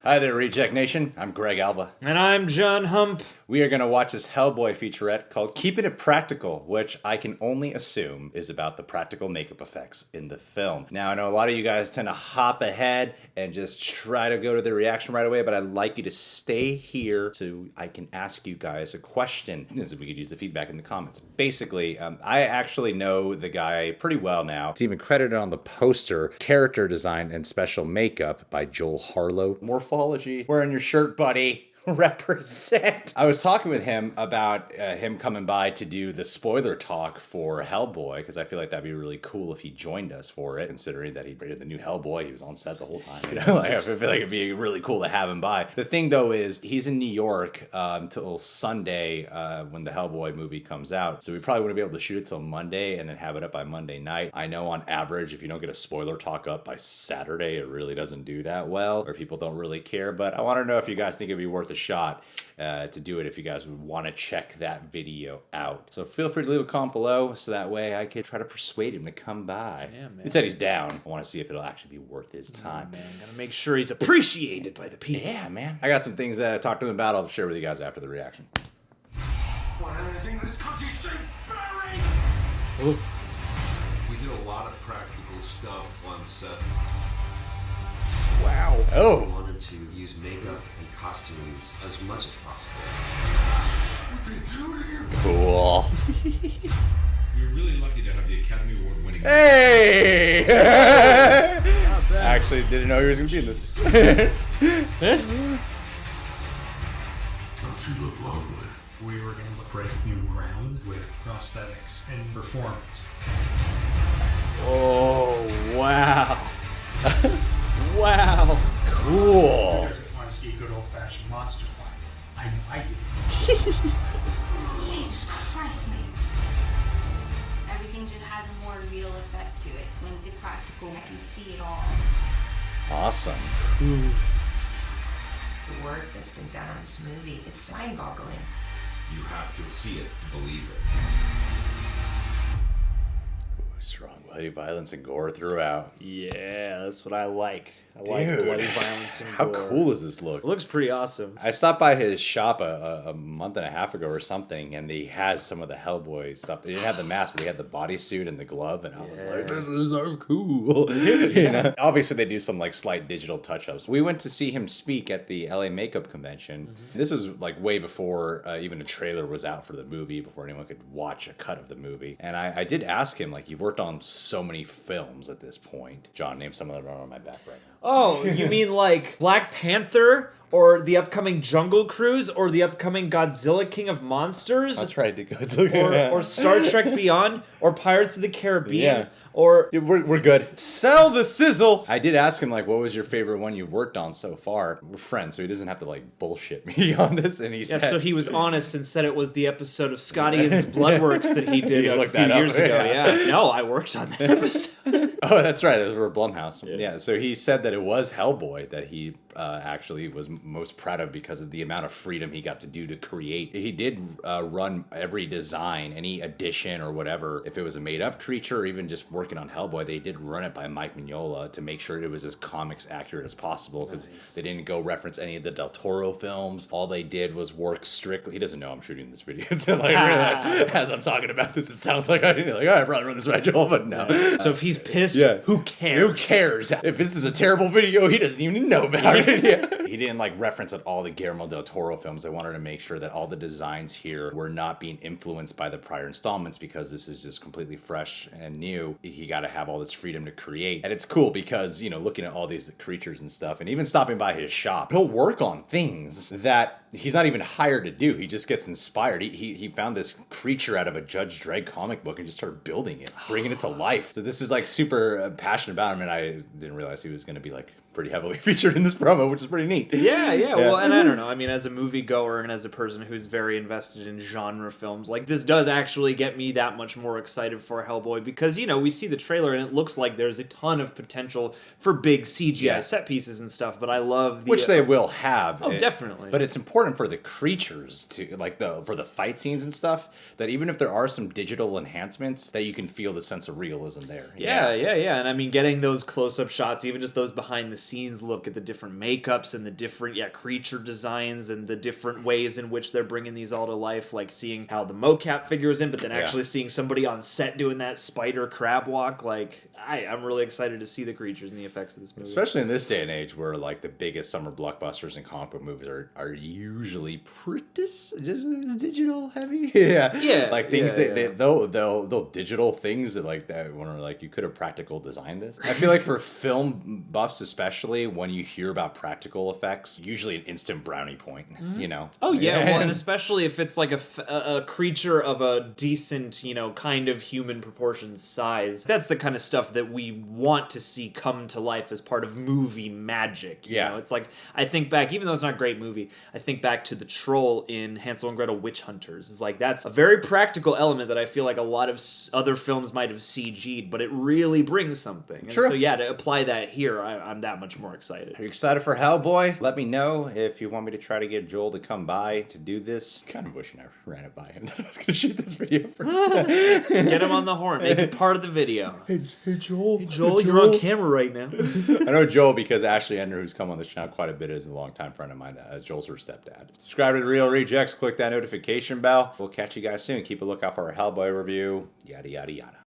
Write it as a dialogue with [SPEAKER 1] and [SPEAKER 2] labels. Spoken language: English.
[SPEAKER 1] Hi there, Reject Nation. I'm Greg Alva.
[SPEAKER 2] And I'm John Hump.
[SPEAKER 1] We are going to watch this HELLBOY featurette called Keepin It Practical, which I can only assume is about the practical makeup effects in the film. Now, I know a lot of you guys tend to hop ahead and just try to go to the reaction right away, but I'd like you to stay here so I can ask you guys a question. This is, we could use the feedback in the comments. Basically, I actually know the guy pretty well now. It's even credited on the poster, character design and special makeup by Joel Harlow. Morphology. Wearing your shirt, buddy. Represent. I was talking with him about him coming by to do the spoiler talk for HELLBOY, because I feel like that'd be really cool if he joined us for it, considering that he rated the new HELLBOY. He was on set the whole time. You know, like, I feel like it'd be really cool to have him by. The thing though is he's in New York until Sunday when the HELLBOY movie comes out, so we probably wouldn't be able to shoot it till Monday and then have it up by Monday night. I know on average, if you don't get a spoiler talk up by Saturday, it really doesn't do that well, or people don't really care. But I want to know if you guys think it'd be worth a shot to do it, if you guys would want to check that video out. So feel free to leave a comment below so that way I could try to persuade him to come by.
[SPEAKER 2] Yeah, man.
[SPEAKER 1] He said he's down. I want to see if it'll actually be worth his time.
[SPEAKER 2] Man, gotta make sure he's appreciated by the people.
[SPEAKER 1] Yeah, man. I got some things that I talked to him about. I'll share with you guys after the reaction.
[SPEAKER 3] We did a lot of practical stuff on set.
[SPEAKER 1] Wow. Oh.
[SPEAKER 3] We wanted to use makeup and costumes as much as possible. What they do to you?
[SPEAKER 1] Cool.
[SPEAKER 4] We're really lucky to have the Academy Award winning.
[SPEAKER 1] Hey! Actually, didn't know he was going to be in this.
[SPEAKER 4] Don't you look lovely?
[SPEAKER 5] We were going to break new ground with prosthetics and performance.
[SPEAKER 1] Oh, wow. Wow. Cool.
[SPEAKER 5] Who doesn't want to see a good old-fashioned monster fight? I know I do.
[SPEAKER 6] Jesus Christ, man. Everything just has a more real effect to it when it's practical. You see it all.
[SPEAKER 1] Awesome.
[SPEAKER 7] The work that's been done on this movie, it's mind-boggling.
[SPEAKER 3] You have to see it to believe it.
[SPEAKER 1] Strong bloody violence and gore throughout.
[SPEAKER 2] Yeah, that's what I like. I like
[SPEAKER 1] Dude,
[SPEAKER 2] bloody violence and
[SPEAKER 1] how
[SPEAKER 2] gore.
[SPEAKER 1] cool does this look?
[SPEAKER 2] It looks pretty awesome.
[SPEAKER 1] I stopped by his shop a month and a half ago or something, and he had some of the HELLBOY stuff. They didn't have the mask, but he had the bodysuit and the glove, and I was like, this is so cool. You know? Obviously, they do some like slight digital touch-ups. We went to see him speak at the LA Makeup Convention. This was like way before even a trailer was out for the movie, before anyone could watch a cut of the movie. And I did ask him, like, you've worked on so many films at this point. John, name some of them on my back right now.
[SPEAKER 2] Oh, you mean like Black Panther, or the upcoming Jungle Cruise, or the upcoming Godzilla King of Monsters?
[SPEAKER 1] That's right, to
[SPEAKER 2] or Star Trek Beyond, or Pirates of the Caribbean,
[SPEAKER 1] Yeah.
[SPEAKER 2] or...
[SPEAKER 1] Yeah, we're good. Sell the sizzle. I did ask him, like, what was your favorite one you've worked on so far? We're friends, so he doesn't have to, like, bullshit me on this. And he
[SPEAKER 2] Yeah,
[SPEAKER 1] said...
[SPEAKER 2] so he was honest and said it was the episode of Scotty and his Bloodworks that he did
[SPEAKER 1] You
[SPEAKER 2] a
[SPEAKER 1] looked
[SPEAKER 2] few
[SPEAKER 1] that up.
[SPEAKER 2] years ago.
[SPEAKER 1] Yeah.
[SPEAKER 2] Yeah. No, I worked on that episode.
[SPEAKER 1] Oh, that's right. It was for Blumhouse. Yeah, so he said that it was HELLBOY that he actually was most proud of because of the amount of freedom he got to do to create. He did run every design, any addition or whatever. If it was a made-up creature or even just working on HELLBOY, they did run it by Mike Mignola to make sure it was as comics accurate as possible, because they didn't go reference any of the Del Toro films. All they did was work strictly. He doesn't know I'm shooting this video until I realize as I'm talking about this, it sounds like I probably run this right, Joel, but no.
[SPEAKER 2] So if he's pissed,
[SPEAKER 1] Yeah.
[SPEAKER 2] who cares?
[SPEAKER 1] Who cares? If this is a terrible video, he doesn't even know about it. Yeah. He didn't like reference at all the Guillermo del Toro films. I wanted to make sure that all the designs here were not being influenced by the prior installments, because this is just completely fresh and new. He got to have all this freedom to create. And it's cool because, you know, looking at all these creatures and stuff, and even stopping by his shop, he'll work on things that he's not even hired to do. He just gets inspired. He found this creature out of a Judge Dredd comic book and just started building it, bringing it to life. So this is like super passionate about him, and I didn't realize he was going to be like pretty heavily featured in this promo, which is pretty neat.
[SPEAKER 2] Yeah. Well, and I don't know. I mean, as a moviegoer and as a person who's very invested in genre films, like, this does actually get me that much more excited for HELLBOY, because, you know, we see the trailer and it looks like there's a ton of potential for big CGI set pieces and stuff, but I love the...
[SPEAKER 1] Which they will have.
[SPEAKER 2] Oh, definitely.
[SPEAKER 1] But it's important for the creatures to, like, for the fight scenes and stuff, that even if there are some digital enhancements, that you can feel the sense of realism there.
[SPEAKER 2] Yeah. And I mean, getting those close-up shots, even just those behind the scenes look, at the different makeups and the different creature designs and the different ways in which they're bringing these all to life, like seeing how the mocap figures in, but then actually seeing somebody on set doing that spider crab walk. Like, I'm really excited to see the creatures and the effects of this movie.
[SPEAKER 1] Especially in this day and age where like the biggest summer blockbusters and comic book movies are usually pretty digital heavy.
[SPEAKER 2] Yeah.
[SPEAKER 1] Like things they'll digital things that like that when are like you could have practical designed this. I feel like for film buffs especially, when you hear about practical effects, usually an instant brownie point, you know.
[SPEAKER 2] Oh yeah, well, and especially if it's like a creature of a decent, kind of human proportions size. That's the kind of stuff that we want to see come to life as part of movie magic. You know? It's like, I think back, even though it's not a great movie, I think back to the troll in Hansel and Gretel Witch Hunters. It's like, that's a very practical element that I feel like a lot of other films might have CG'd, but it really brings something. And so yeah, to apply that here, I'm that much more excited.
[SPEAKER 1] Are you excited for Hellboy? Let me know if you want me to try to get Joel to come by to do this. Kind of wishing I ran it by him that I was going to shoot this video first.
[SPEAKER 2] Get him on the horn. Make it part of the video.
[SPEAKER 1] Hey, Joel.
[SPEAKER 2] Hey, Joel, you're on camera right now.
[SPEAKER 1] I know Joel because Ashley Ender, who's come on this channel quite a bit, is a longtime friend of mine. Joel's her stepdad. Subscribe to The Real Rejects. Click that notification bell. We'll catch you guys soon. Keep a lookout for our Hellboy review. Yada, yada, yada.